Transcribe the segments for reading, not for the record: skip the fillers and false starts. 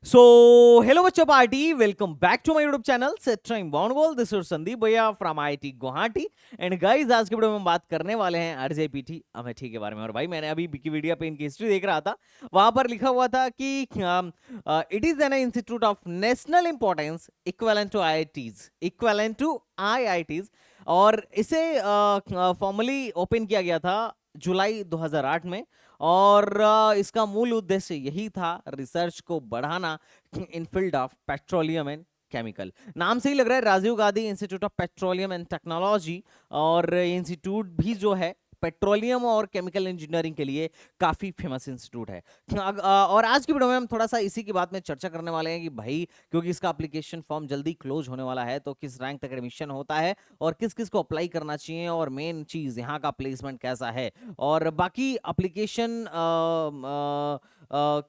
सो hello बच्चों party, welcome back to my YouTube channel सेट्राइम बाउंडवॉल। This is Sandeep bhaiya from IIT Guwahati. And guys, आज के वीडियो में हम बात करने वाले हैं आरजेपीटी अमेठी के बारे में। और भाई, मैंने अभी विकिपीडिया पे इनकी हिस्ट्री देख रहा था, वहां पर लिखा हुआ था कि it is an institute of national importance equivalent to IITs. और इसे फॉर्मली ओपन किया गया था जुलाई 2008 में। और इसका मूल उद्देश्य यही था, रिसर्च को बढ़ाना in field of petroleum and chemical. नाम से ही लग रहा है Rajiv Gandhi Institute of petroleum and Technology. और इंस्टीट्यूट भी जो है पेट्रोलियम और केमिकल इंजीनियरिंग के लिए काफी फेमस इंस्टीट्यूट है। और आज की वीडियो में हम थोड़ा सा इसी की बात में चर्चा करने वाले हैं कि भाई, क्योंकि इसका एप्लीकेशन फॉर्म जल्दी क्लोज होने वाला है, तो किस रैंक तक एडमिशन होता है और किस किस को अप्लाई करना चाहिए, और मेन चीज यहाँ का प्लेसमेंट कैसा है, और बाकी एप्लीकेशन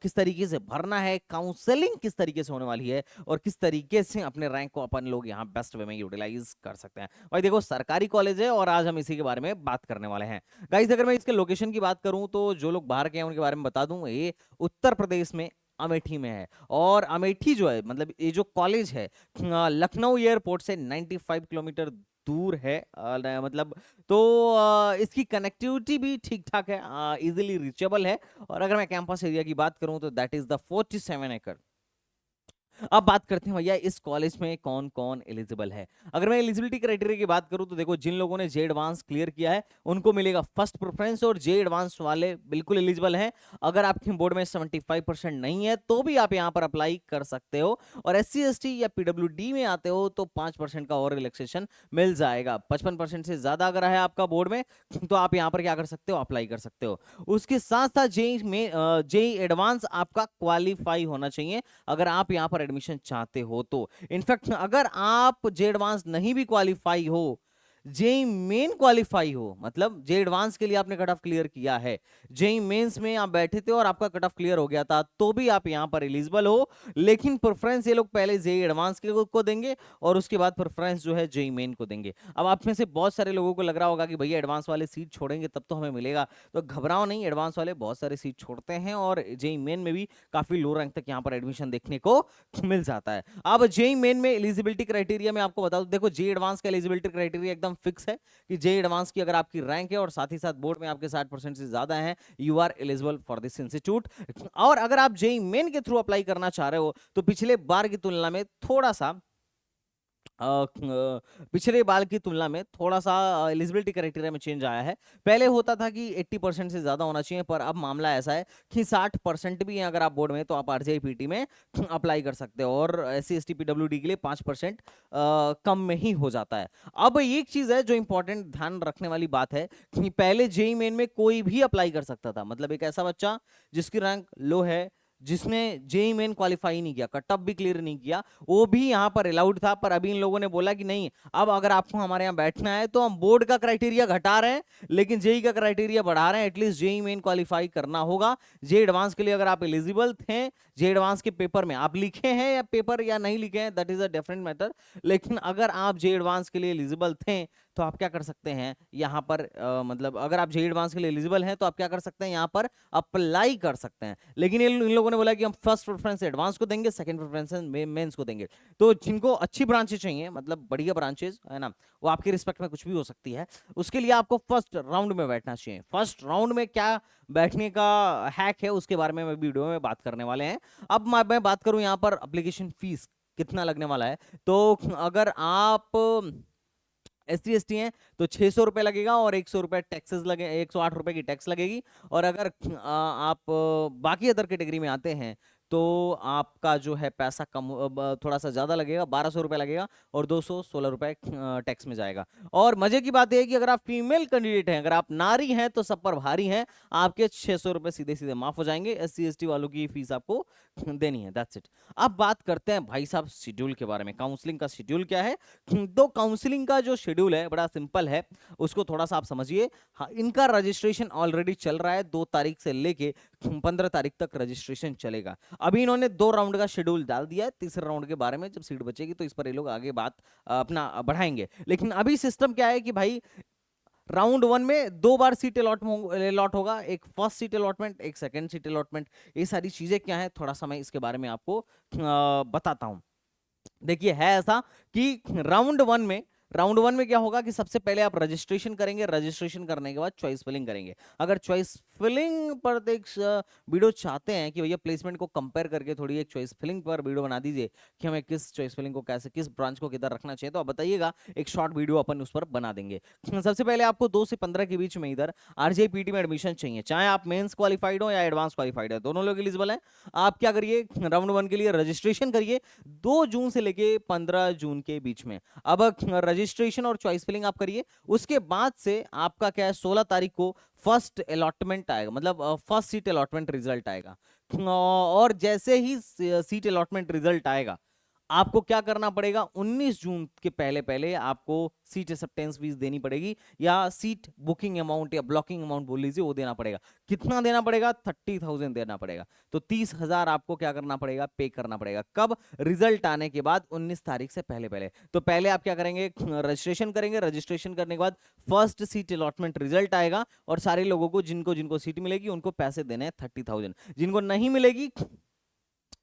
किस तरीके से भरना है, काउंसलिंग किस तरीके से होने वाली है, और किस तरीके से अपने रैंक को अपन लोग यहाँ बेस्ट वे में यूटिलाइज कर सकते हैं। भाई देखो, सरकारी कॉलेज है और आज हम इसी के बारे में बात करने वाले हैं। गाइस, अगर मैं इसके लोकेशन की बात करूं तो जो लोग बाहर के हैं उनके बारे में बता दूं, ये उत्तर प्रदेश में अमेठी में है। और अमेठी जो है, मतलब ये जो कॉलेज है, लखनऊ एयरपोर्ट से 95 किलोमीटर दूर है। मतलब तो इसकी कनेक्टिविटी भी ठीक ठाक है, इजीली रीचेबल है। और अगर मैं कैंपस एरिया की बात करूं तो दैट इज द 47 एकड़। अब बात करते हैं भैया, इस कॉलेज में कौन कौन एलिजिबल है। अगर मैं एलिजिबिलिटी क्राइटेरिया की बात करूं तो देखो, जिन लोगों ने जे एडवांस क्लियर किया है उनको मिलेगा फर्स्ट प्रेफरेंस, और जे एडवांस वाले बिल्कुल एलिजिबल हैं। अगर आपके बोर्ड में 75% नहीं है तो भी आप यहां पर अप्लाई कर सकते हो। और SC ST या PWD में आते हो तो 5% का और रिलैक्सेशन मिल जाएगा। 55% से ज्यादा अगर है आपका बोर्ड में तो आप यहां पर क्या कर सकते हो, अप्लाई कर सकते हो। उसके साथ साथ जेई में जेई एडवांस आपका क्वालिफाई होना चाहिए अगर आप यहां पर एडमिशन चाहते हो तो। इनफैक्ट अगर आप जे एडवांस नहीं भी क्वालिफाई हो, जेई मेन क्वालिफाई हो, मतलब जे एडवांस के लिए आपने कट ऑफ क्लियर किया है, जेई मेंस में आप बैठे थे और आपका कट ऑफ क्लियर हो गया था, तो भी आप यहां पर एलिजिबल हो। लेकिन प्रेफरेंस ये लोग पहले जेई एडवांस के को देंगे और उसके बाद प्रेफरेंस जो है जेई मेन को देंगे। अब आप में से बहुत सारे लोगों को लग रहा होगा कि भैया एडवांस वाले सीट छोड़ेंगे तब तो हमें मिलेगा, तो घबराओ नहीं, एडवांस वाले बहुत सारे सीट छोड़ते हैं और जेई मेन में भी काफी लो रैंक तक यहां पर एडमिशन देखने को मिल जाता है। अब जेई मेन में एलिजिबिलिटी क्राइटेरिया में आपको बता दूं, देखो जे एडवांस का एलिजिबिलिटी क्राइटेरिया एकदम फिक्स है कि जे एडवांस की अगर आपकी रैंक है और साथ ही साथ बोर्ड में आपके 60% से ज्यादा है, you are eligible for this institute. और अगर आप जेई मेन के थ्रू अप्लाई करना चाह रहे हो तो पिछले बार की तुलना में थोड़ा सा पिछले बार की तुलना में थोड़ा सा एलिजिबिलिटी क्राइटेरिया में चेंज आया है। पहले होता था कि 80% से ज्यादा होना चाहिए, पर अब मामला ऐसा है कि 60% भी है अगर आप बोर्ड में, तो आप आरजेपीटी में अप्लाई कर सकते हो। और SC ST PWD के लिए 5% कम में ही हो जाता है। अब एक चीज है जो इंपॉर्टेंट ध्यान रखने वाली बात है कि पहले जेई मेन में कोई भी अप्लाई कर सकता था, मतलब एक ऐसा बच्चा जिसकी रैंक लो है, जिसने जेई मेन क्वालिफाई नहीं किया, कट ऑफ भी क्लियर नहीं किया, वो भी यहां पर अलाउड था। पर अभी इन लोगों ने बोला कि नहीं, अब अगर आपको हमारे यहाँ बैठना है तो हम बोर्ड का क्राइटेरिया घटा रहे हैं लेकिन जेई का क्राइटेरिया बढ़ा रहे हैं। एटलीस्ट जेई मेन क्वालिफाई करना होगा। जे एडवांस के लिए अगर आप एलिजिबल थे, जे एडवांस के पेपर में आप लिखे हैं या पेपर या नहीं लिखे हैं, that is a different matter. लेकिन अगर आप जे एडवांस के लिए एलिजिबल थे तो आप क्या कर सकते हैं यहाँ पर, मतलब अगर आप जे एडवांस के लिए एलिजिबल हैं तो आप क्या कर सकते हैं, यहाँ पर अप्लाई कर सकते हैं। लेकिन इन लोगों ने बोला कि हम फर्स्ट प्रेफरेंस एडवांस को देंगे, सेकंड प्रेफरेंस मेंस को देंगे। तो जिनको अच्छी ब्रांचेस चाहिए, मतलब बढ़िया ब्रांचेस है ना, वो आपके रिस्पेक्ट में कुछ भी हो सकती है, उसके लिए आपको फर्स्ट राउंड में बैठना चाहिए। फर्स्ट राउंड में क्या बैठने का हैक है उसके बारे में मैं वीडियो में बात करने वाले हैं। अब मैं बात करूं यहाँ पर एप्लीकेशन फीस कितना लगने वाला है, तो अगर आप SC ST हैं तो 600 रुपये लगेगा और 100 रुपये टैक्सेस लगे, 108 रुपये की टैक्स लगेगी। और अगर आप बाकी अदर कैटेगरी में आते हैं तो आपका जो है पैसा कम, थोड़ा सा ज्यादा लगेगा, 1200 रुपये लगेगा और 216 रुपये टैक्स में जाएगा। और मजे की बात यह है कि अगर आप फीमेल कैंडिडेट हैं, अगर आप नारी हैं तो सब पर भारी हैं, आपके 600 रुपये सीधे सीधे माफ हो जाएंगे। SC ST वालों की फीस आपको देनी है, दैट्स इट। अब बात करते हैं भाई साहब शेड्यूल के बारे में। काउंसलिंग का शेड्यूल क्या है, तो काउंसलिंग का जो शेड्यूल है बड़ा सिंपल है, उसको थोड़ा सा आप समझिए। हाँ, इनका रजिस्ट्रेशन ऑलरेडी चल रहा है, 2 तारीख से लेके 15 तारीख तक रजिस्ट्रेशन चलेगा। अभी इन्होंने 2 राउंड का शेड्यूल डाल दिया है, तीसरे राउंड के बारे में जब सीट बचेगी तो इस पर ये लोग आगे बात अपना बढ़ाएंगे। लेकिन अभी सिस्टम क्या है कि भाई, राउंड 1 में 2 बार सीट अलॉट होगा, एक फर्स्ट सीट अलॉटमेंट, एक सेकंड सीट अलॉटमेंट। ये सारी चीजें क्या है, थोड़ा सा मैं इसके बारे में आपको बताता हूं। देखिए है ऐसा कि राउंड वन में क्या होगा कि सबसे पहले आप रजिस्ट्रेशन करेंगे, रजिस्ट्रेशन करने के बाद चॉइस फिलिंग करेंगे। अगर चॉइस फिलिंग पर एक वीडियो चाहते हैं कि भैया प्लेसमेंट को कंपेयर करके थोड़ी एक चॉइस फिलिंग पर वीडियो बना दीजिए कि हमें किस चॉइस फिलिंग को कैसे, किस ब्रांच को किधर रखना चाहिए, तो आप बताइएगा, एक शॉर्ट वीडियो अपन उस पर बना देंगे। सबसे पहले आपको 2 से 15 के बीच में इधर आरजेपीटी में एडमिशन चाहिए, चाहे आप मेंस क्वालिफाइड हो या एडवांस क्वालिफाइड है, दोनों लोग एलिजिबल हैं। आप क्या करिए, राउंड 1 के लिए रजिस्ट्रेशन करिए 2 जून से लेके 15 जून के बीच में। अब रजिस्ट्रेशन और चॉइस फिलिंग आप करिए, उसके बाद से आपका क्या है, 16 तारीख को फर्स्ट अलॉटमेंट आएगा, मतलब फर्स्ट सीट अलॉटमेंट रिजल्ट आएगा। और जैसे ही सीट अलॉटमेंट रिजल्ट आएगा, आपको क्या करना पड़ेगा, 19 जून के पहले पहले आपको सीट एक्सेप्टेंस फीस देनी पड़ेगी, या सीट बुकिंग अमाउंट या ब्लॉकिंग अमाउंट बोल लीजिए, वो देना पड़ेगा। कितना देना पड़ेगा, 30,000 देना पड़ेगा। तो 30,000 आपको क्या करना पड़ेगा, पे करना पड़ेगा। कब, रिजल्ट आने के बाद 19 तारीख से पहले पहले। तो पहले आप क्या करेंगे, रजिस्ट्रेशन करेंगे, रजिस्ट्रेशन करने के बाद फर्स्ट सीट अलॉटमेंट रिजल्ट आएगा, और सारे लोगों को जिनको जिनको सीट मिलेगी उनको पैसे देने हैं 30,000। जिनको नहीं मिलेगी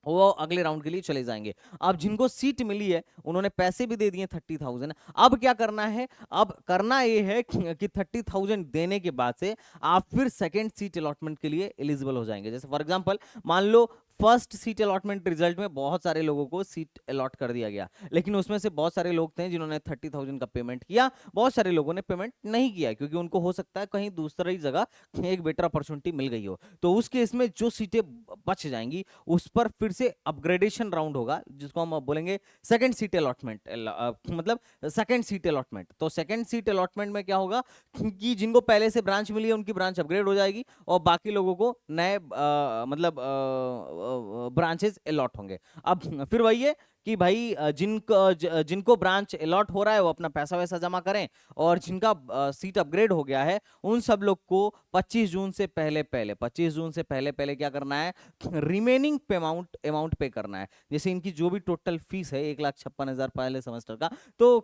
वो अगले राउंड के लिए चले जाएंगे। अब जिनको सीट मिली है उन्होंने पैसे भी दे दिए 30,000। अब क्या करना है, अब करना ये है कि 30,000 देने के बाद से आप फिर सेकंड सीट अलॉटमेंट के लिए एलिजिबल हो जाएंगे। जैसे फॉर एग्जांपल मान लो फर्स्ट सीट अलॉटमेंट रिजल्ट में बहुत सारे लोगों को सीट अलॉट कर दिया गया, लेकिन उसमें से बहुत सारे लोग थे जिन्होंने 30,000 का पेमेंट किया, बहुत सारे लोगों ने पेमेंट नहीं किया, क्योंकि उनको हो सकता है कहीं दूसरी जगह एक बेटर अपॉर्चुनिटी मिल गई हो। तो उस केस में जो सीटें बच जाएंगी उस पर फिर से अपग्रेडेशन राउंड होगा, जिसको हम बोलेंगे सेकंड सीट अलॉटमेंट, मतलब सेकंड सीट अलॉटमेंट। तो सेकंड सीट अलॉटमेंट में क्या होगा कि जिनको पहले से ब्रांच मिली है उनकी ब्रांच अपग्रेड हो जाएगी, और बाकी लोगों को नए मतलब ब्रांचेस अलॉट होंगे। अब फिर वही है कि भाई जिनको ब्रांच अलॉट हो रहा है वो अपना पैसा वैसा जमा करें, और जिनका सीट अपग्रेड हो गया है उन सब लोग को 25 जून से पहले पहले क्या करना है, रिमेनिंग अमाउंट पे करना है। जैसे इनकी जो भी टोटल फीस है 1,56,000 पहले सेमेस्टर का, तो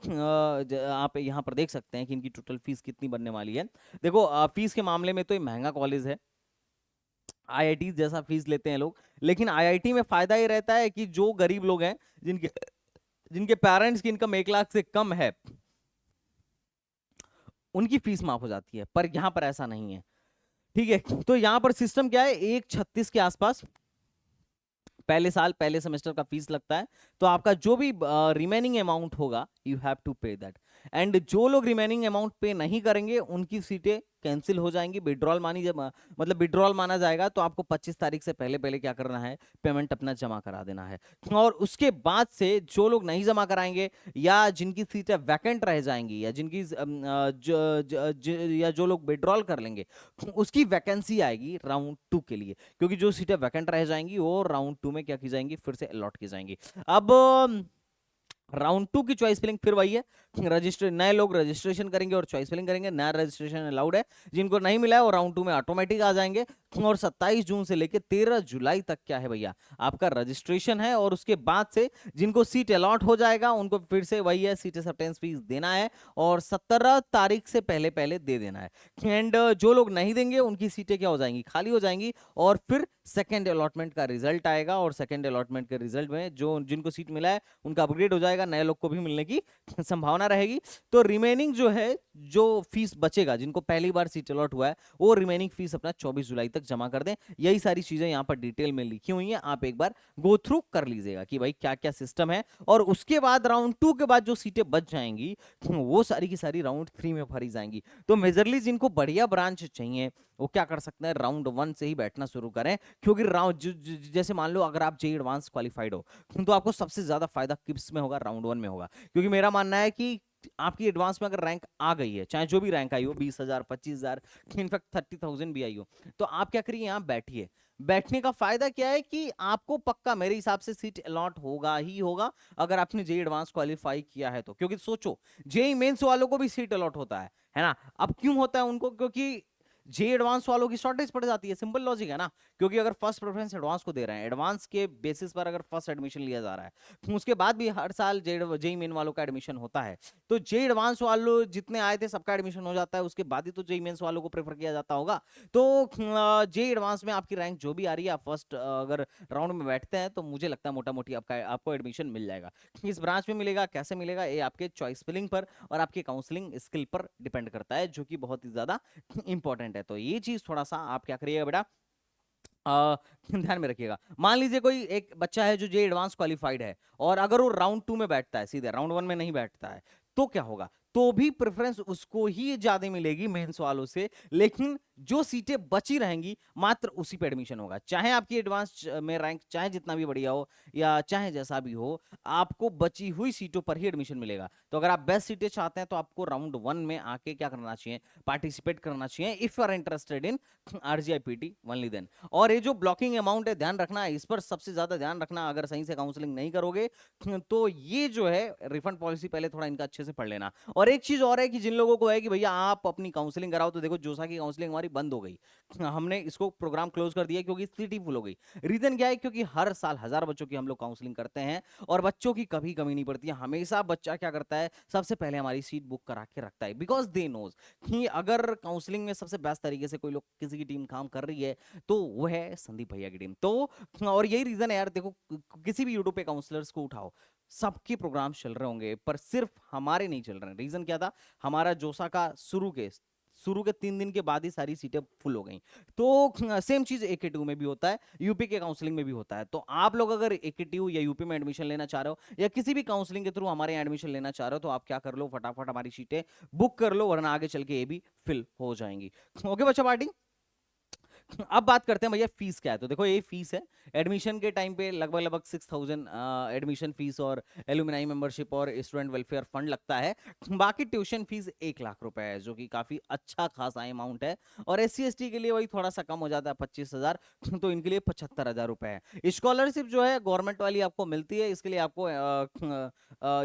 आप यहाँ पर देख सकते हैं कि इनकी टोटल फीस कितनी बनने वाली है। देखो फीस के मामले में तो ये महंगा कॉलेज है, आईआईटी जैसा फीस लेते हैं लोग, लेकिन आईआईटी में फायदा ये रहता है कि जो गरीब लोग हैं, जिनके जिनके पेरेंट्स की इनकम 1 लाख से कम है, उनकी फीस माफ हो जाती है, पर यहां पर ऐसा नहीं है। ठीक है, तो यहां पर सिस्टम क्या है, 1,36 के आसपास पहले साल पहले सेमेस्टर का फीस लगता है। तो आपका जो भी रिमेनिंग अमाउंट होगा यू हैव टू पे दैट। एंड जो लोग रिमेनिंग अमाउंट पे नहीं करेंगे उनकी सीटें कैंसिल हो जाएंगी, विड्रॉल मानी जब मतलब विड्रॉल माना जाएगा। तो आपको 25 तारीख से पहले पहले क्या करना है, पेमेंट अपना जमा करा देना है। और उसके बाद से जो लोग नहीं जमा कराएंगे या जिनकी सीटें वैकेंट रह जाएंगी, या जिनकी या जो लोग विड्रॉल कर लेंगे, उसकी वैकेंसी आएगी राउंड 2 के लिए, क्योंकि जो सीटें वैकेंट रह जाएंगी वो राउंड 2 में क्या की जाएंगी, फिर से अलॉट की जाएंगी। अब राउंड 2 की चॉइस फिलिंग फिर वही है, रजिस्टर नए लोग रजिस्ट्रेशन करेंगे और चॉइस फिलिंग करेंगे, नया रजिस्ट्रेशन अलाउड है। जिनको नहीं मिला है वो राउंड 2 में ऑटोमेटिक आ जाएंगे। और 27 जून से लेकर 13 जुलाई तक क्या है भैया, आपका रजिस्ट्रेशन है। और उसके बाद से जिनको सीट अलॉट हो जाएगा उनको फिर से वही है, सीट एक्सेप्टेंस फीस देना है, और 17 तारीख से पहले पहले दे देना है। एंड जो लोग नहीं देंगे उनकी सीटें क्या हो जाएंगी, खाली हो जाएंगी। और फिर सेकेंड अलॉटमेंट का रिजल्ट आएगा, और सेकेंड अलॉटमेंट के रिजल्ट में जो जिनको सीट मिला है उनका अपग्रेड हो जाएगा, नए लोग को भी मिलने की संभावना रहेगी। तो रिमेनिंग जो है, जो फीस बचेगा, जिनको पहली बार सीट अलॉट हुआ है वो रिमेनिंग फीस अपना 24 जुलाई तक जमा कर दें। यही सारी चीजें यहाँ पर डिटेल में लिखी हुई हैं, आप एक बार गो थ्रू कर लीजिएगा कि भाई क्या क्या सिस्टम है। और उसके बाद राउंड 2 के बाद जो सीटें बच जाएंगी वो सारी की सारी राउंड 3 में भरी जाएंगी। तो मेजरली जिनको बढ़िया ब्रांच चाहिए वो क्या कर सकते हैं, राउंड 1 से ही बैठना शुरू करें। क्योंकि राउंड जैसे मान लो अगर आप जेईई एडवांस क्वालिफाइड हो तो आपको सबसे ज्यादा फायदा किस में होगा, राउंड 1 में होगा। क्योंकि मेरा मानना है कि आपकी एडवांस में अगर रैंक आ गई है, चाहे जो भी रैंक आई हो, 20,000 25,000 इनफैक्ट 30,000 भी आई हो, तो आप क्या करिए, यहाँ बैठिए। बैठने का फायदा क्या है कि आपको पक्का मेरे हिसाब से सीट अलॉट होगा ही होगा, अगर आपने जेईई एडवांस क्वालिफाई किया है तो। क्योंकि सोचो जेईई मेंस वालों को भी सीट अलॉट होता है ना। अब क्यों होता है उनको, क्योंकि जे एडवांस वालों की शॉर्टेज पड़ जाती है। सिंपल लॉजिक है ना, क्योंकि अगर फर्स्ट प्रेफरेंस एडवांस को दे रहे हैं, एडवांस के बेसिस पर अगर फर्स्ट एडमिशन लिया जा रहा है, उसके बाद भी हर साल जेई मेन वालों का एडमिशन होता है, तो जे एडवांस वालों जितने आए थे सबका एडमिशन हो जाता है, उसके बाद ही तो जेई मेंस वालों को प्रेफर किया जाता होगा। तो जे एडवांस में आपकी रैंक जो भी आ रही है, आप फर्स्ट अगर राउंड में बैठते हैं तो मुझे लगता है मोटा मोटी आपको एडमिशन मिल जाएगा। इस ब्रांच में मिलेगा, कैसे मिलेगा, ये आपके चॉइस फिलिंग पर और आपके काउंसलिंग स्किल पर डिपेंड करता है, जो कि बहुत ही ज्यादा इंपॉर्टेंट है। तो ये चीज थोड़ा सा आप क्या करिएगा बेटा, ध्यान में रखिएगा। मान लीजिए कोई एक बच्चा है जो जे एडवांस क्वालिफाइड है, और अगर वो राउंड 2 में बैठता है, सीधे राउंड 1 में नहीं बैठता है, तो क्या होगा, तो भी प्रेफरेंस उसको ही ज्यादा मिलेगी मेंस वालों से, लेकिन जो सीटें बची रहेंगी मात्र उसी पे एडमिशन होगा। चाहे आपकी एडवांस में रैंक चाहे जितना भी बढ़िया हो या चाहे जैसा भी हो, आपको बची हुई सीटों पर ही एडमिशन मिलेगा। तो अगर आप बेस्ट सीटें चाहते हैं तो आपको राउंड 1 में आके क्या करना चाहिए, पार्टिसिपेट करना चाहिए, if you are interested in RGIPT only then. और ये जो ब्लॉकिंग अमाउंट है, ध्यान रखना, इस पर सबसे ज्यादा ध्यान रखना। अगर सही से काउंसलिंग नहीं करोगे तो ये जो है रिफंड पॉलिसी पहले थोड़ा इनका अच्छे से पढ़ लेना। और एक चीज और है कि जिन लोगों को है कि भैया आप अपनी काउंसलिंग कराओ, तो देखो जोसा की काउंसलिंग हमारी बंद हो गई, हमने इसको प्रोग्राम क्लोज कर दिया क्योंकि सीटी फुल हो गई। रीजन क्या है, क्योंकि हर साल 1000 बच्चों की हम लोग काउंसलिंग करते हैं और बच्चों की कभी कमी नहीं पड़ती है। हमेशा बच्चा क्या करता है, सबसे पहले हमारी सीट बुक करा के रखता है, बिकॉज दे नोज कि अगर काउंसलिंग में सबसे बेस्ट तरीके से कोई लोग किसी की टीम काम कर रही है तो वो है संदीप भैया की टीम। तो और यही रीजन है यार, देखो किसी भी यूट्यूब पे काउंसलर्स को उठाओ, सबके प्रोग्राम चल रहे होंगे, पर सिर्फ हमारे नहीं चल रहे हैं। रीजन क्या था, हमारा जोसा का शुरू के 3 दिन के बाद ही सारी सीटें फुल हो गई। तो सेम चीज एके2 में भी होता है, यूपी के काउंसलिंग में भी होता है। तो आप लोग अगर एके2 या यूपी में एडमिशन लेना चाह रहे हो या किसी भी काउंसलिंग के थ्रू हमारे यहाँ एडमिशन लेना चाह रहे हो, तो आप क्या कर लो, फटाफट हमारी सीटें बुक कर लो, वरना आगे चल के ये भी फिल हो जाएंगी। ओके बच्चा पार्टी। अब बात करते हैं भैया फीस क्या है। तो देखो ये फीस है, एडमिशन के टाइम पे लगभग लगभग 6000 एडमिशन फीस और एलुमनाई मेंबरशिप और स्टूडेंट वेलफेयर फंड लगता है। बाकी ट्यूशन फीस 1 लाख रुपए है, जो कि काफी अच्छा खासा अमाउंट है। और SC ST के लिए वही थोड़ा सा कम हो जाता है, 25,000, तो इनके लिए 75,000 रुपए है। स्कॉलरशिप जो है गवर्नमेंट वाली आपको मिलती है, इसके लिए आपको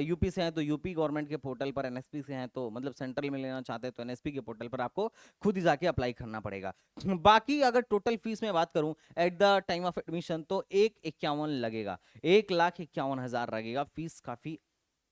यूपी से है तो यूपी गवर्नमेंट के पोर्टल पर, NSP से हैं तो मतलब सेंट्रल में लेना चाहते हैं तो NSP के पोर्टल पर आपको खुद ही जाके अप्लाई करना पड़ेगा। बाकी अगर टोटल फीस में बात करूं at the time of admission, तो 1,51 लगेगा, 1,51,000 लगेगा। फीस काफी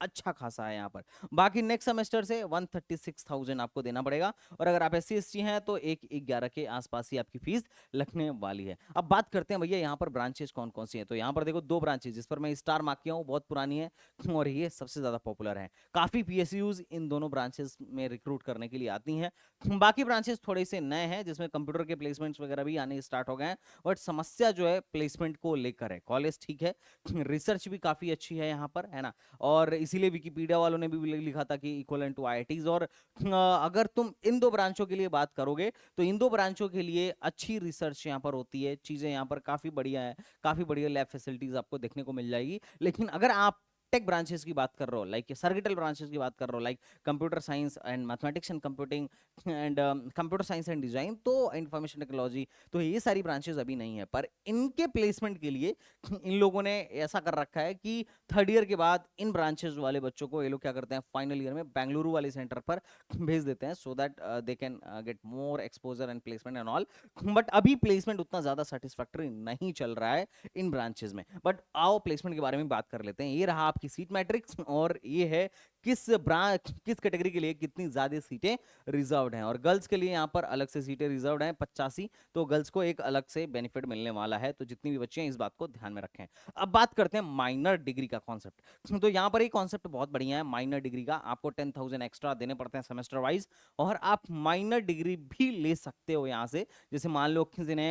अच्छा खासा है यहाँ पर। बाकी नेक्स्ट सेमेस्टर से 136,000 आपको देना पड़ेगा, और अगर आप SC ST हैं तो 1,11 के आसपास ही आपकी फीस लगने वाली है। अब बात करते हैं भैया यहाँ पर ब्रांचेस कौन कौन सी हैं। तो यहाँ पर देखो 2 ब्रांचेस जिस पर मैं स्टार मार्क किया हूँ, बहुत पुरानी है और ये सबसे ज्यादा पॉपुलर है। काफी PSUs इन दोनों ब्रांचेस में रिक्रूट करने के लिए आती हैं। बाकी ब्रांचेस थोड़े से नए हैं, जिसमें कंप्यूटर के प्लेसमेंट्स वगैरह भी आने स्टार्ट हो गए हैं, बट समस्या जो है प्लेसमेंट को लेकर है। कॉलेज ठीक है, रिसर्च भी काफी अच्छी है यहाँ पर, है ना, और इसीलिए विकिपीडिया वालों ने भी लिखा था कि इक्वलेंट टू IITs। और अगर तुम इन 2 ब्रांचों के लिए बात करोगे तो इन 2 ब्रांचों के लिए अच्छी रिसर्च यहाँ पर होती है, चीजें यहाँ पर काफी बढ़िया है, काफी बढ़िया लैब फैसिलिटीज आपको देखने को मिल जाएगी। लेकिन अगर आप टेक ब्रांचेस की बात कर रहे हो, लाइक सर्किटल ब्रांचेस की बात कर रहे हो, like computer science and mathematics and computing and computer science and design, तो इंफॉर्मेशन टेक्नोलॉजी, तो ये सारी ब्रांचेस अभी नहीं है। पर इनके प्लेसमेंट के लिए इन लोगों ने ऐसा कर रखा है कि 3rd ईयर के बाद इन ब्रांचेस वाले बच्चों को ये लोग क्या करते हैं, फाइनल ईयर में बेंगलुरु वाले सेंटर पर भेज देते हैं, so that they can get more exposure and placement and all. But अभी प्लेसमेंट उतना ज्यादा सेटिस्फैक्टरी नहीं चल रहा है इन ब्रांचेस में। बट आओ प्लेसमेंट के बारे में बात कर लेते हैं। ये रहा आपकी सीट मैट्रिक्स, और ये है किस ब्रांच किस कैटेगरी के लिए कितनी ज्यादा सीटें रिजर्व्ड हैं। और गर्ल्स के लिए यहाँ पर अलग से सीटें रिजर्व्ड हैं 85, तो गर्ल्स को एक अलग से बेनिफिट मिलने वाला है। तो जितनी भी बच्चे हैं इस बात को ध्यान में रखें। अब बात करते हैं माइनर डिग्री का कॉन्सेप्ट। तो यहाँ पर एक कॉन्सेप्ट बहुत बढ़िया है माइनर डिग्री का, आपको 10,000 एक्स्ट्रा देने पड़ते हैं सेमेस्टर वाइज, और आप माइनर डिग्री भी ले सकते हो यहाँ से। जैसे मान लो किसी ने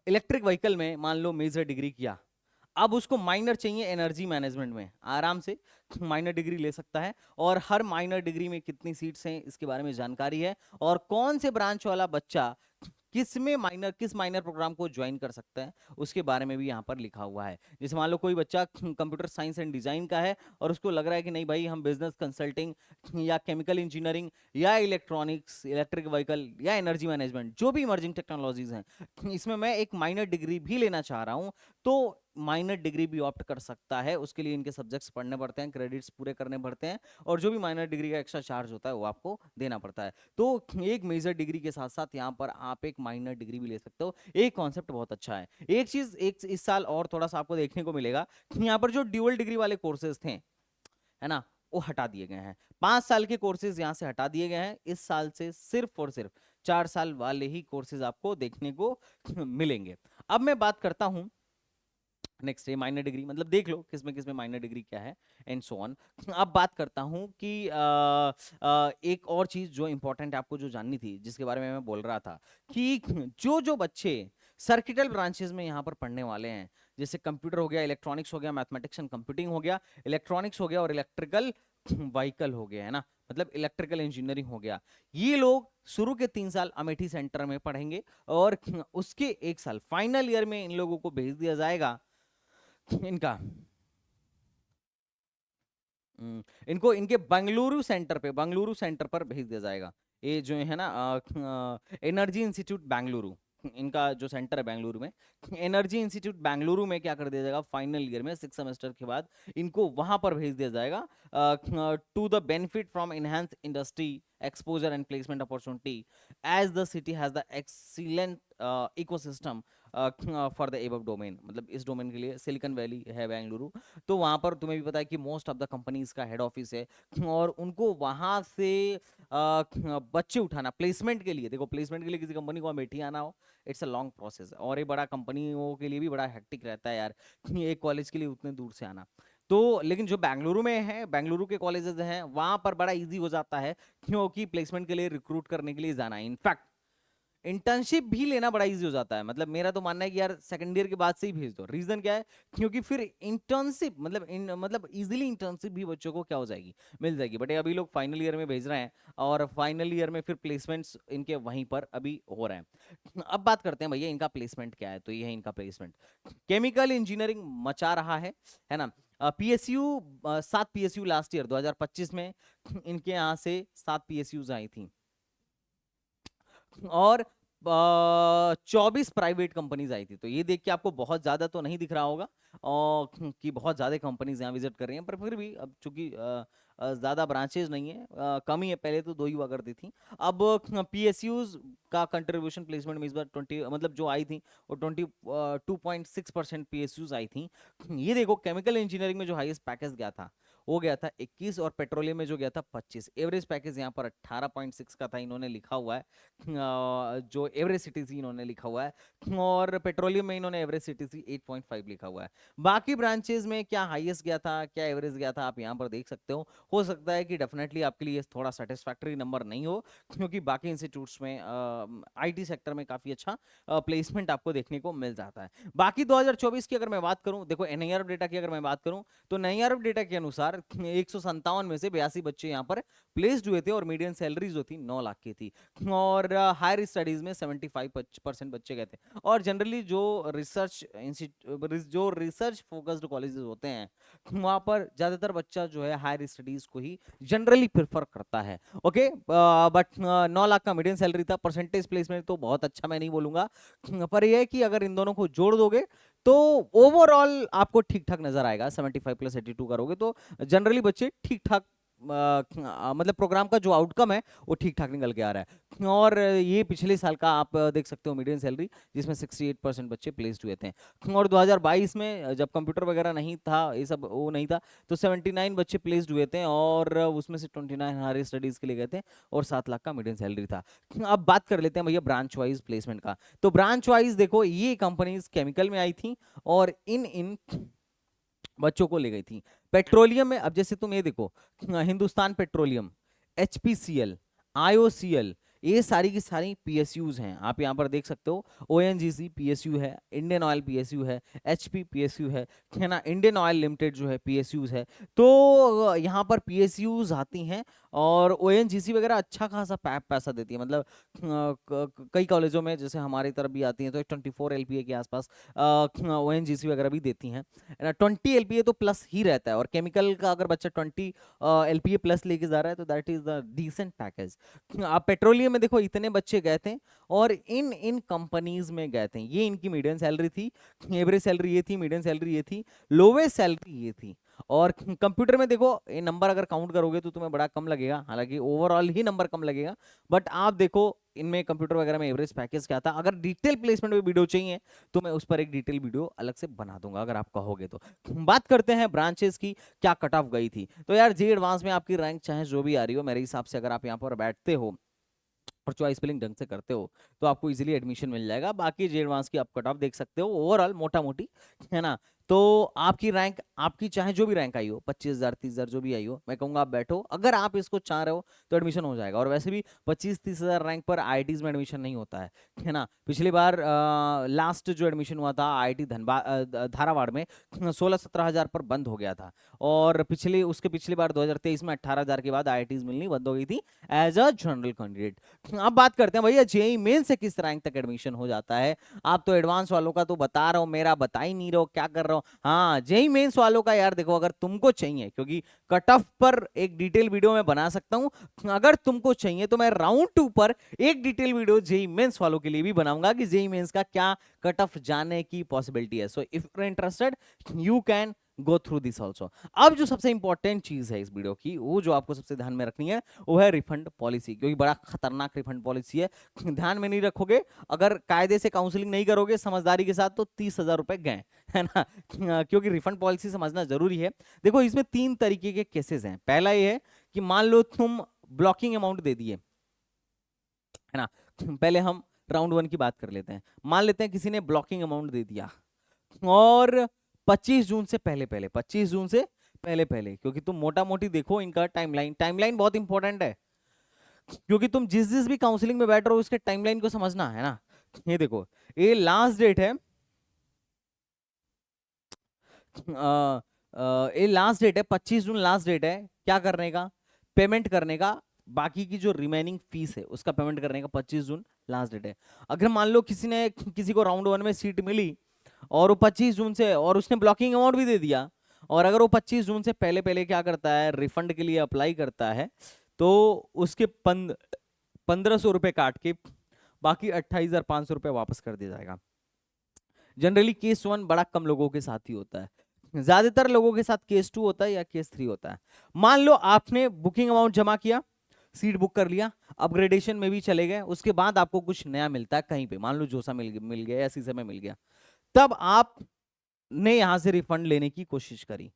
इलेक्ट्रिक व्हीकल में मान लो मेजर डिग्री किया, अब उसको माइनर चाहिए एनर्जी मैनेजमेंट में, आराम से माइनर डिग्री ले सकता है। और हर माइनर डिग्री में कितनी सीट्स हैं इसके बारे में जानकारी है, और कौन से ब्रांच वाला बच्चा किस माइनर प्रोग्राम को ज्वाइन कर सकता है उसके बारे में भी यहाँ पर लिखा हुआ है। जैसे मान लो कोई बच्चा कंप्यूटर साइंस एंड डिजाइन का है और उसको लग रहा है कि नहीं भाई हम बिजनेस कंसल्टिंग या केमिकल इंजीनियरिंग या इलेक्ट्रॉनिक्स, इलेक्ट्रिक व्हीकल या एनर्जी मैनेजमेंट, जो भी इमर्जिंग टेक्नोलॉजीज हैं, इसमें मैं एक माइनर डिग्री भी लेना चाह रहा हूँ, तो माइनर डिग्री भी ऑप्ट कर सकता है, उसके लिए इनके सब्जेक्ट्स पढ़ने पड़ते हैं, क्रेडिट्स पूरे करने पड़ते हैं, और जो भी माइनर डिग्री का एक्स्ट्रा चार्ज होता है वो आपको देना पड़ता है। तो एक मेजर डिग्री के साथ साथ यहाँ पर आप एक माइनर डिग्री भी ले सकते हो। एक कॉन्सेप्ट बहुत अच्छा है। एक चीज एक इस साल और थोड़ा सा आपको देखने को मिलेगा, यहाँ पर जो ड्यूअल डिग्री वाले कोर्सेज थे, है ना, वो हटा दिए गए हैं। 5 साल के कोर्सेज यहां से हटा दिए गए हैं। इस साल से सिर्फ और सिर्फ 4 साल वाले ही कोर्सेज आपको देखने को मिलेंगे। अब मैं बात करता हूं नेक्स्ट, ये माइनर डिग्री मतलब देख लो किसमें माइनर डिग्री क्या है एंड सो ऑन। अब बात करता हूं कि एक और चीज जो इंपॉर्टेंट है आपको जो जाननी थी, जिसके बारे में मैं बोल रहा था कि जो जो बच्चे सर्किटल ब्रांचेस में यहाँ पर पढ़ने वाले हैं, जैसे कंप्यूटर हो गया, इलेक्ट्रॉनिक्स हो गया, मैथमेटिक्स एंड कंप्यूटिंग हो गया, इलेक्ट्रॉनिक्स हो गया और इलेक्ट्रिकल व्हीकल हो गया, है ना, मतलब इलेक्ट्रिकल इंजीनियरिंग हो गया, ये लोग शुरू के 3 साल अमेठी सेंटर में पढ़ेंगे और उसके 1 साल फाइनल ईयर में इन लोगों को भेज दिया जाएगा इनका इनको इनके बंगलुरु सेंटर पर भेज दिया जाएगा। ये जो है ना एनर्जी इंस्टीट्यूट बेंगलुरु, इनका जो सेंटर है बेंगलुरु में, एनर्जी इंस्टीट्यूट बेंगलुरु में क्या कर दिया जाएगा, फाइनल ईयर में 6 सेमेस्टर के बाद इनको वहां पर भेज दिया जाएगा to the benefit from enhance industry exposure and placement opportunity as the city has the excellent ecosystem for the above domain. मतलब इस डोमेन के लिए सिलिकॉन वैली है बेंगलुरु, तो वहां पर तुम्हें भी पता है कि मोस्ट ऑफ द कंपनीज का हेड ऑफिस है, और उनको वहां से बच्चे उठाना प्लेसमेंट के लिए, देखो प्लेसमेंट के लिए किसी कंपनी को अमेठी आना हो, इट्स अ लॉन्ग प्रोसेस, और ये बड़ा कंपनियों के लिए भी बड़ा हेक्टिक रहता है यार, एक कॉलेज के लिए उतने दूर से आना। तो लेकिन जो बेंगलुरु में है, बेंगलुरु के कॉलेजेस हैं, वहां पर बड़ा इजी हो जाता है, क्योंकि प्लेसमेंट के लिए रिक्रूट करने के लिए जाना है। इनफैक्ट इंटर्नशिप भी लेना बड़ा इजी हो जाता है। मतलब मेरा तो मानना है कि यार सेकंड ईयर के बाद से ही भेज दो। रीजन क्या है, क्योंकि फिर इंटर्नशिप मतलब इजीली इंटर्नशिप भी बच्चों को क्या हो जाएगी, मिल जाएगी। बट अभी लोग फाइनल ईयर में भेज रहे हैं, और फाइनल ईयर में फिर प्लेसमेंट्स इनके वहीं पर अभी हो रहे हैं। अब बात करते हैं भैया इनका प्लेसमेंट क्या है। तो ये है इनका प्लेसमेंट, केमिकल इंजीनियरिंग मचा रहा है ना। पीएसयू 7 पीएसयू लास्ट ईयर 2025 में इनके यहाँ से 7 पीएसयूज आई थी, और 24 प्राइवेट कंपनीज आई थी। तो ये देख के आपको बहुत ज्यादा तो नहीं दिख रहा होगा और कि बहुत ज्यादा कंपनीज यहाँ विजिट कर रही हैं, पर फिर भी अब चूंकि ज्यादा ब्रांचेज नहीं है, कम ही है, पहले तो 2 ही हुआ करती थी। अब पीएसयूज का कंट्रीब्यूशन प्लेसमेंट में इस बार 20 मतलब जो आई थी वो 22.6% पीएसयूज आई थी। ये देखो केमिकल इंजीनियरिंग में जो हाईएस्ट पैकेज गया था वो गया था 21, और पेट्रोलियम में जो गया था 25। एवरेज पैकेज यहाँ पर 18.6 का था, इन्होंने लिखा हुआ है, जो एवरेज सीटीसी इन्होंने लिखा हुआ है, और पेट्रोलियम में इन्होंने एवरेज सीटीसी 8.5 लिखा हुआ है। बाकी ब्रांचेज में क्या हाईएस्ट गया था, क्या एवरेज गया था, आप यहाँ पर देख सकते हो सकता है कि डेफिनेटली आपके लिए थोड़ा सेटिस्फैक्टरी नंबर नहीं हो, क्योंकि बाकी इंस्टीट्यूट्स में आईटी सेक्टर में काफी अच्छा प्लेसमेंट आपको देखने को मिल जाता है। बाकी 2024 की अगर मैं बात करूं, देखो एनआईआरएफ डेटा की अगर मैं बात करूं, तो एनआईआरएफ डेटा के अनुसार 157 में से 82 बच्चे यहाँ पर प्लेस्ड हुए थे, और मीडियन सैलरी जो थी 9 लाख की थी, और हायर स्टडीज में 75% बच्चे गए थे। और जनरली जो रिसर्च फोकस्ड कॉलेजेस होते हैं, वहां पर ज्यादातर बच्चा जो है हायर स्टडीज को ही जनरली प्रेफर करता है। ओके, बट 9 लाख का मीडियन सैलरी था। परसेंटेज प्लेसमेंट तो बहुत अच्छा मैं नहीं बोलूंगा, पर यह है कि अगर इन दोनों को जोड़ दोगे तो ओवरऑल आपको ठीक ठाक नजर आएगा। 75 प्लस 82 करोगे तो जनरली बच्चे ठीक ठाक मतलब प्रोग्राम का जो आउटकम है वो ठीक ठाक निकल के आ रहा है। और ये पिछले साल का आप देख सकते हो मीडियन सैलरी, जिसमें 68% बच्चे प्लेस्ड हुए थे। और 2022 में जब कंप्यूटर वगैरह नहीं था, ये सब वो नहीं था, तो 79 बच्चे प्लेस्ड हुए थे, और उसमें से 29 हायर स्टडीज के लिए गए थे, और 7 लाख का मीडियन सैलरी था। अब बात कर लेते हैं भैया ब्रांच वाइज प्लेसमेंट का। तो ब्रांच वाइज देखो, ये कंपनीज केमिकल में आई थी और इन बच्चों को ले गई थी। पेट्रोलियम में अब जैसे तुम ये देखो, हिंदुस्तान पेट्रोलियम, एचपीसीएल, आईओसीएल, ये सारी की सारी पीएसयूज हैं। आप यहाँ पर देख सकते हो, ओएनजीसी पीएसयू है, इंडियन ऑयल पीएसयू है, एचपी पीएसयू है ना, इंडियन ऑयल लिमिटेड जो है पीएसयूज है। तो यहाँ पर पीएसयूज आती हैं, और ओएनजीसी वगैरह अच्छा खासा पैसा देती है, मतलब कई कॉलेजों में जैसे हमारी तरफ भी आती हैं तो 24 एलपीए के आसपास ओएनजीसी वगैरह भी देती हैं। 20 एलपीए तो प्लस ही रहता है, और केमिकल का अगर बच्चा 20 एलपीए प्लस लेके जा रहा है तो that is the decent package. आप पेट्रोलियम में देखो इतने बच्चे गए थे और इन इन कंपनीज में गए थे, ये इनकी मीडियम सैलरी थी, एवरेज सैलरी ये थी, मीडियम सैलरी ये थी, लोवेस्ट सैलरी ये थी। और कंप्यूटर में देखो ये नंबर अगर काउंट करोगे तो तुम्हें बड़ा कम लगेगा, हालांकि ओवरऑल ही नंबर कम लगेगा, बट आप देखो इनमें कंप्यूटर वगैरह में एवरेज पैकेज क्या था। अगर डिटेल प्लेसमेंट में वीडियो चाहिए तो मैं उस पर एक डिटेल वीडियो अलग से बना दूंगा अगर आप कहोगे तो। बात करते हैं ब्रांचेस की, क्या कट ऑफ गई थी। तो यार जी एडवांस में आपकी रैंक चाहे जो भी आ रही हो, मेरे हिसाब से अगर आप यहाँ पर बैठते हो और चॉइस फिलिंग ढंग से करते हो तो आपको इजीली एडमिशन मिल जाएगा। बाकी जे एडवांस की आप कट ऑफ देख सकते हो ओवरऑल मोटा मोटी, है ना। तो आपकी रैंक, आपकी चाहे जो भी रैंक आई हो, 25,000 30,000 जो भी आई हो, मैं कहूंगा आप बैठो, अगर आप इसको चाह रहे हो तो एडमिशन हो जाएगा। और वैसे भी 25-30,000 रैंक पर आईआईटीज में एडमिशन नहीं होता है ना। पिछली बार लास्ट जो एडमिशन हुआ था आईआईटी धनबाद धारावाड़ में 16-17 हजार पर बंद हो गया था। और उसके पिछली बार 2023 में 18,000 के बाद आईआईटीज मिलनी बंद हो गई थी एज अ जनरल कैंडिडेट। अब बात करते हैं भैया जेईई मेन से किस रैंक तक एडमिशन हो जाता है। आप तो एडवांस वालों का तो बता रहा हो, मेरा बता ही नहीं रहे हो, क्या कर रहा हो। हाँ जेईई मेंस वालों का यार देखो, अगर तुमको चाहिए, क्योंकि कट ऑफ पर एक डिटेल वीडियो मैं बना सकता हूं, अगर तुमको चाहिए तो मैं राउंड 2 पर एक डिटेल वीडियो जेईई मेंस वालों के लिए भी बनाऊंगा कि जेईई मेंस का क्या कट ऑफ जाने की पॉसिबिलिटी है। So if you are interested you can go through this also. अब जो सबसे इंपॉर्टेंट चीज है इस वीडियो की, वो जो आपको सबसे ध्यान में रखनी है वो है रिफंड पॉलिसी, क्योंकि बड़ा खतरनाक रिफंड पॉलिसी है। ध्यान में नहीं रखोगे, अगर कायदे से काउंसलिंग नहीं करोगे समझदारी के साथ, तो 30,000 रुपए गए, है ना। क्योंकि रिफंड पॉलिसी समझना जरूरी है। देखो इसमें 3 तरीके के केसेस हैं। पहला ये है कि मान लो तुम ब्लॉकिंग अमाउंट दे दिए, है ना। पहले हम राउंड 1 की बात कर लेते हैं। मान लेते हैं किसी ने ब्लॉकिंग अमाउंट दे दिया और 25 जून से पहले पहले 25 जून से पहले पहले, क्योंकि तुम मोटा मोटी देखो इनका टाइमलाइन बहुत इंपॉर्टेंट है, क्योंकि तुम जिस जिस भी काउंसलिंग में बैठ रहे हो उसके टाइमलाइन को समझना है ना। ये देखो ये लास्ट डेट है, ये लास्ट डेट है 25 जून लास्ट डेट है क्या करने का, पेमेंट करने का। बाकी की जो रिमेनिंग फीस है उसका पेमेंट करने का 25 जून लास्ट डेट है। अगर मान लो किसी को राउंड 1 में सीट मिली और वो 25 जून से, और उसने ब्लॉकिंग अमाउंट भी दे दिया, और अगर वो 25 जून से पहले पहले क्या करता है, रिफंड के लिए अप्लाई करता है, तो उसके 1,500 रुपए काट के बाकी 28,500 रुपए वापस कर दिया जाएगा। जनरली केस 1 बड़ा कम लोगों के साथ ही होता है, ज्यादातर लोगों के साथ केस 2 होता है या केस 3 होता है। मान लो आपने बुकिंग अमाउंट जमा किया, सीट बुक कर लिया, अपग्रेडेशन में भी चले गए, उसके बाद आपको कुछ नया मिलता है कहीं पे, मान लो जोसा मिल गया या सीसा में मिल गया, तब आप ने यहां से रिफंड लेने की कोशिश करी,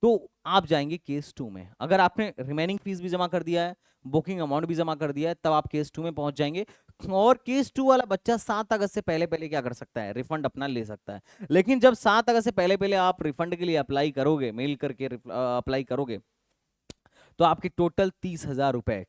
तो आप जाएंगे केस 2 में। अगर आपने रिमेनिंग फीस भी जमा कर दिया है, बुकिंग अमाउंट भी जमा कर दिया है, तब आप केस 2 में पहुंच जाएंगे। और केस 2 वाला बच्चा 7 अगस्त से पहले पहले क्या कर सकता है, रिफंड अपना ले सकता है। लेकिन जब 7 अगस्त से पहले पहले आप रिफंड के लिए अप्लाई करोगे, मेल करके अप्लाई करोगे, तो आपके टोटल 30,000 रुपए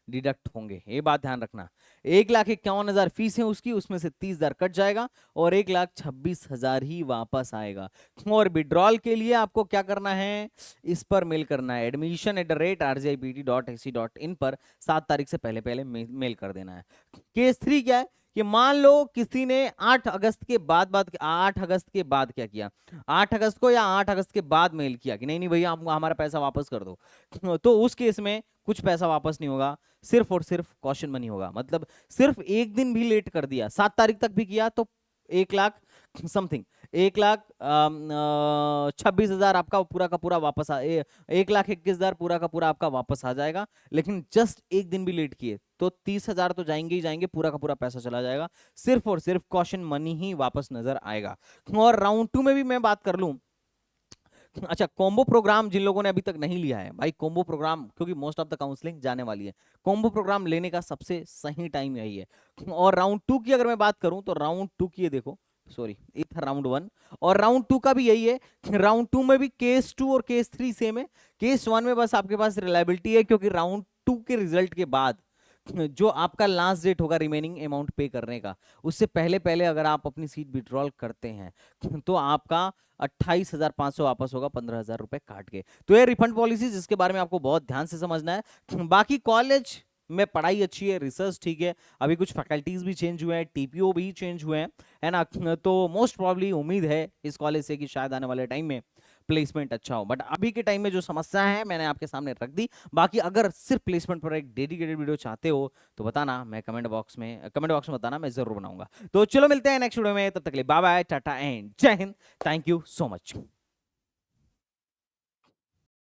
डिडक्ट होंगे। ये बात ध्यान रखना। 1,51,000 फीस है उसकी, उसमें से 30,000 कट जाएगा और 1,26,000 ही वापस आएगा। और विड्रॉल के लिए आपको क्या करना है, इस पर मेल करना है, admission@rgipt.ac.in पर 7 तारीख से पहले पहले मेल कर देना है। केस 3 क्या है कि मान लो किसी ने 8 अगस्त के बाद 8 अगस्त के बाद क्या किया, 8 अगस्त को या 8 अगस्त के बाद मेल किया कि नहीं नहीं भैया हम हमारा पैसा वापस कर दो, तो उस केस में कुछ पैसा वापस नहीं होगा, सिर्फ और सिर्फ कॉशन मनी होगा। मतलब सिर्फ एक दिन भी लेट कर दिया, 7 तारीख तक भी किया, तो 1,00,000 समथिंग, 1,26,000 आपका पूरा का पूरा वापस 1,21,000 पूरा का पूरा आपका वापस आ जाएगा। लेकिन जस्ट एक दिन भी लेट किए तो 30,000 तो जाएंगे ही जाएंगे, पूरा का पूरा पैसा चला जाएगा, सिर्फ और सिर्फ कॉशन मनी ही वापस नजर आएगा। और राउंड 2 में भी मैं बात कर लूं, अच्छा कॉम्बो प्रोग्राम जिन लोगों ने अभी तक नहीं लिया है भाई, कॉम्बो प्रोग्राम क्योंकि मोस्ट ऑफ द काउंसलिंग जाने वाली है, कॉम्बो प्रोग्राम लेने का सबसे सही टाइम यही है। और राउंड 2 की अगर मैं बात करूं तो राउंड 2 की ये देखो, सॉरी ये था राउंड 1, और राउंड 2 का भी यही है। राउंड 2 में भी केस 2 और केस 3 सेम है। केस 1 में बस आपके पास रिलायबिलिटी है, क्योंकि राउंड 2 के रिजल्ट के बाद जो आपका लास्ट डेट होगा रिमेनिंग अमाउंट पे करने का, उससे पहले पहले अगर आप अपनी सीट विड्रॉल करते हैं तो आपका 28,500 वापस होगा, 15,000 रुपए काट के। तो ये रिफंड पॉलिसी जिसके बारे में आपको बहुत ध्यान से समझना है। बाकी कॉलेज में पढ़ाई अच्छी है, रिसर्च ठीक है, अभी कुछ फैकल्टीज भी चेंज हुए हैं, टीपीओ भी चेंज हुए हैं, है ना। तो मोस्ट प्रॉब्ली उम्मीद है इस कॉलेज से कि शायद आने वाले टाइम में प्लेसमेंट अच्छा हो। बट अभी के टाइम में जो समस्या है मैंने आपके सामने रख दी। बाकी अगर सिर्फ प्लेसमेंट पर एक डेडिकेटेड वीडियो चाहते हो तो बताना, मैं कमेंट बॉक्स में बताना, मैं जरूर बनाऊंगा। तो चलो मिलते हैं नेक्स्ट वीडियो में, तब तक के लिए बाय बाय, टाटा एंड जय Hind. Thank you so much.